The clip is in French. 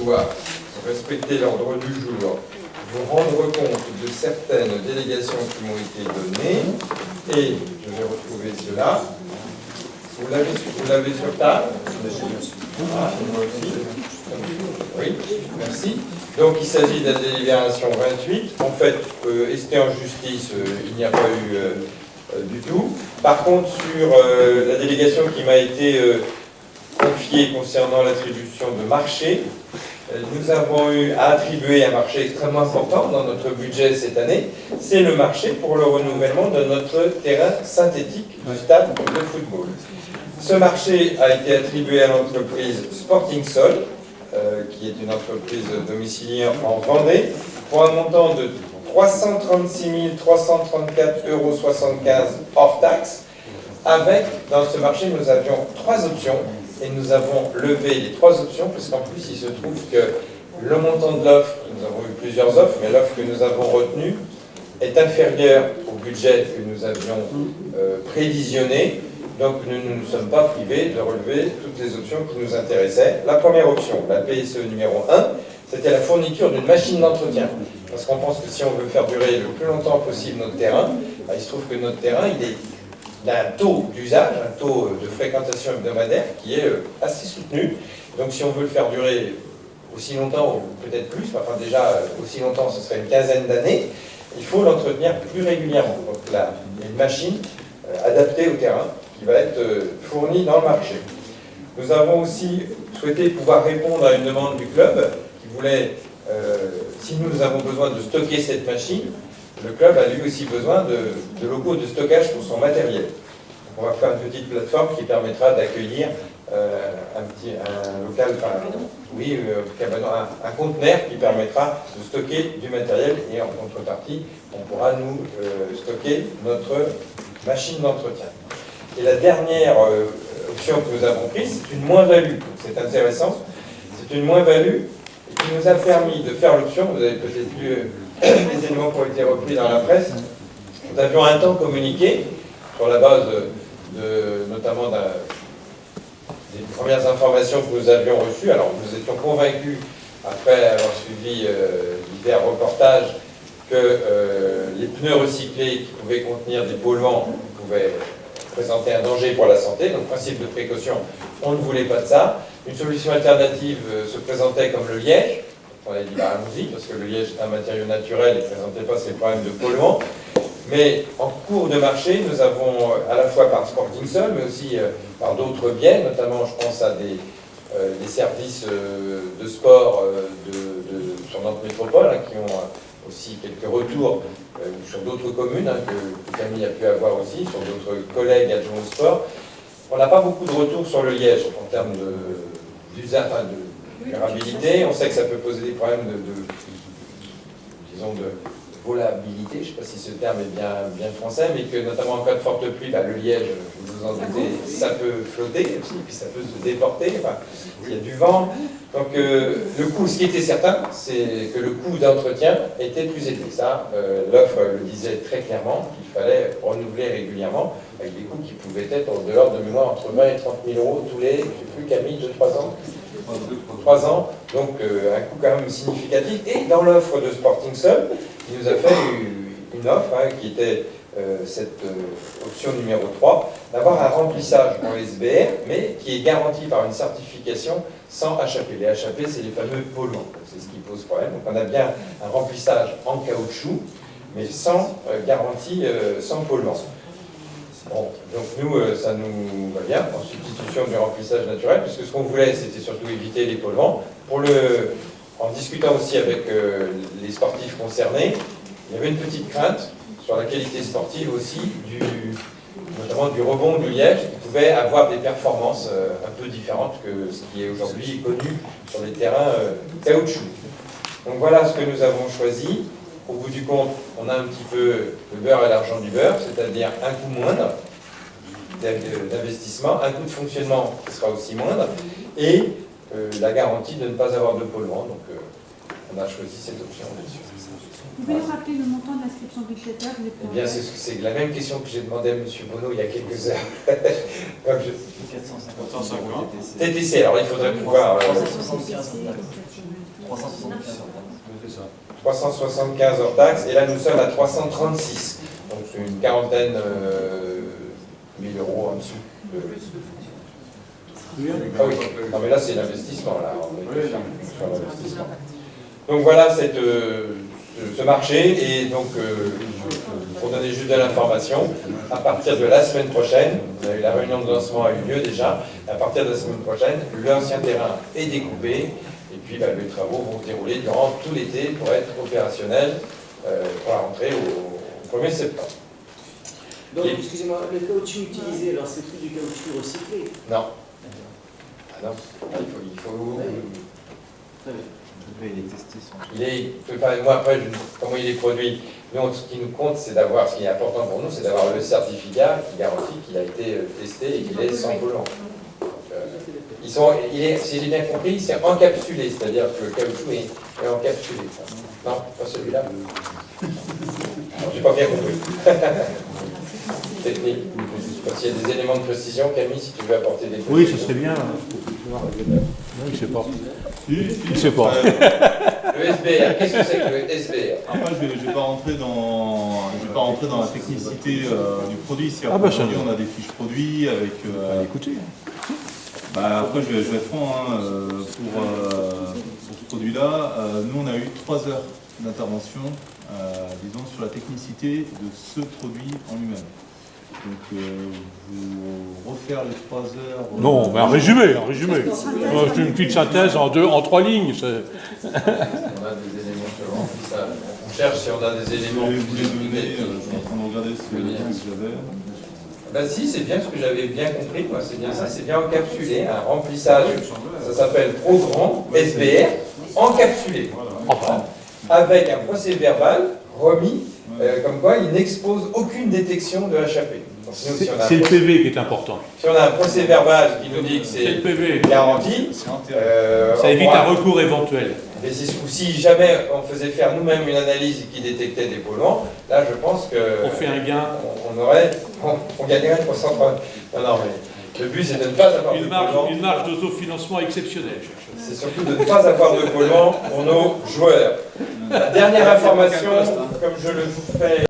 dois respecter l'ordre du jour, vous rendre compte de certaines délégations qui m'ont été données, et je vais retrouver cela. Vous l'avez sur table? Ah, moi aussi. Oui, merci. Donc il s'agit de la délibération 28. En fait, esté en justice, il n'y a pas eu du tout. Par contre, sur la délégation qui m'a été confiée concernant l'attribution de marché, nous avons eu à attribuer un marché extrêmement important dans notre budget cette année. C'est le marché pour le renouvellement de notre terrain synthétique du stade de football. Ce marché a été attribué à l'entreprise Sporting Sol, qui est une entreprise domiciliée en Vendée, pour un montant de 336 334,75 € hors taxe. Avec, dans ce marché, nous avions 3 options, et nous avons levé les 3 options, parce qu'en plus, il se trouve que le montant de l'offre, nous avons eu plusieurs offres, mais l'offre que nous avons retenue est inférieure au budget que nous avions prévisionné. Donc nous ne nous sommes pas privés de relever toutes les options qui nous intéressaient. La première option, la PSE numéro 1, c'était la fourniture d'une machine d'entretien. Parce qu'on pense que si on veut faire durer le plus longtemps possible notre terrain, il se trouve que notre terrain, il a un taux d'usage, un taux de fréquentation hebdomadaire qui est assez soutenu. Donc si on veut le faire durer aussi longtemps, ou peut-être plus, enfin déjà aussi longtemps, ce serait une quinzaine d'années, il faut l'entretenir plus régulièrement. Donc là, il y a une machine adaptée au terrain, qui va être fourni dans le marché. Nous avons aussi souhaité pouvoir répondre à une demande du club qui voulait, si nous avons besoin de stocker cette machine, le club a lui aussi besoin de locaux de stockage pour son matériel. Donc on va faire une petite plateforme qui permettra d'accueillir un local, un conteneur qui permettra de stocker du matériel, et en contrepartie, on pourra nous stocker notre machine d'entretien. Et la dernière option que nous avons prise, c'est une moins-value. C'est intéressant. C'est une moins-value qui nous a permis de faire l'option. Vous avez peut-être vu les éléments qui ont été repris dans la presse. Nous avions un temps communiqué sur la base notamment des premières informations que nous avions reçues. Alors nous étions convaincus, après avoir suivi divers reportages, que les pneus recyclés qui pouvaient contenir des polluants pouvaient présenter un danger pour la santé. Donc principe de précaution, on ne voulait pas de ça. Une solution alternative se présentait comme le liège. On a dit bah, allons-y, parce que le liège est un matériau naturel et ne présentait pas ces problèmes de polluants. Mais en cours de marché, nous avons à la fois par Sporting Sol, mais aussi par d'autres biais, notamment je pense à des services de sport sur notre métropole, qui ont aussi quelques retours sur d'autres communes, que Camille a pu avoir aussi, sur d'autres collègues adjoints au sport. On n'a pas beaucoup de retours sur le liège en termes d'usage, de durabilité. On sait que ça peut poser des problèmes disons de volabilité, je ne sais pas si ce terme est bien français, mais que notamment en cas de forte pluie, le liège, vous en doutez, ça peut flotter aussi, puis ça peut se déporter, il y a du vent. Donc le coût, ce qui était certain, c'est que le coût d'entretien était plus élevé. Ça, l'offre le disait très clairement, qu'il fallait renouveler régulièrement, avec des coûts qui pouvaient être de l'ordre de mémoire entre 20 et 30 000 € tous les, je ne sais plus, Camille, 2-3 ans. 3 ans, donc un coût quand même significatif. Et dans l'offre de Sporting Sol, il nous a fait une offre qui était cette option numéro 3, d'avoir un remplissage en SBR, mais qui est garanti par une certification sans HAP. Les HAP, c'est les fameux polluants, c'est ce qui pose problème. Donc on a bien un remplissage en caoutchouc, mais sans garantie, sans polluant. Bon, donc nous, ça nous va bien, en substitution du remplissage naturel, puisque ce qu'on voulait, c'était surtout éviter les polluants. En discutant aussi avec les sportifs concernés, il y avait une petite crainte sur la qualité sportive aussi, notamment du rebond du liège, qui pouvait avoir des performances un peu différentes que ce qui est aujourd'hui connu sur les terrains caoutchouc. Donc voilà ce que nous avons choisi. Au bout du compte, on a un petit peu le beurre et l'argent du beurre, c'est-à-dire un coût moindre d'investissement, un coût de fonctionnement qui sera aussi moindre, et la garantie de ne pas avoir de polluants. Donc on a choisi cette option, bien sûr. Vous pouvez nous rappeler le montant de l'inscription budgétaire? Eh bien, c'est la même question que j'ai demandé à M. Bonneau il y a quelques heures. Comme je... 450. TTC, alors il faudrait pouvoir... 375 hors taxe, et là nous sommes à 336. Donc c'est une quarantaine 1000 euros en dessous. Ah oui, non mais là c'est l'investissement, là. On est sur l'investissement. Donc voilà ce marché, et donc pour donner juste de l'information, à partir de la semaine prochaine, vous avez la réunion de lancement a eu lieu déjà, à partir de la semaine prochaine, l'ancien terrain est découpé, et puis les travaux vont se dérouler durant tout l'été pour être opérationnels pour la rentrée au 1er septembre. Donc, excusez-moi, le caoutchouc utilisé, alors c'est plus du caoutchouc recyclé? Non. Ah non, il faut... Très bien. Moi après, comment il est produit, nous, ce qui nous compte, c'est d'avoir, ce qui est important pour nous, c'est d'avoir le certificat qui garantit qu'il a été testé et qu'il est sans polluant. Si j'ai bien compris, c'est encapsulé, c'est-à-dire que le caoutchouc est encapsulé. Non, pas celui-là. Alors, j'ai pas bien compris. Technique. S'il y a des éléments de précision, Camille, si tu veux apporter des précisions. Oui, ce serait bien. Je ne sais pas. Je ne sais pas. Le SBR, qu'est-ce que c'est que le SBR? Après, je ne vais pas rentrer dans la technicité du produit. Si aujourd'hui on a des fiches produits avec. Écoutez. Après, je vais être franc, pour ce produit-là, nous on a eu 3 heures d'intervention, disons, sur la technicité de ce produit en lui-même. Donc, vous refaire les 3 heures... Non, mais un résumé. C'est une petite synthèse en 3 lignes. On a des éléments sur remplissage. On cherche si on a des éléments... Je vais vous les donner, je suis en train de regarder ce que j'avais. Ben si, c'est bien ce que j'avais bien compris, moi, c'est bien ça, c'est bien encapsulé, un remplissage, ça s'appelle Pro Grand, SBR, encapsulé, avec un procès verbal remis, comme quoi il n'expose aucune détection de HAP. C'est le PV qui est important. Si on a un procès verbal qui nous dit que c'est garanti, ça évite un recours éventuel. Mais si jamais on faisait faire nous-mêmes une analyse qui détectait des polluants, là je pense que... On fait un gain. On gagnerait 330. Non, mais le but c'est de ne pas avoir de polluants. Une marge d'autofinancement exceptionnelle. C'est surtout de ne pas avoir de polluants pour nos joueurs. La dernière information, comme je le fais...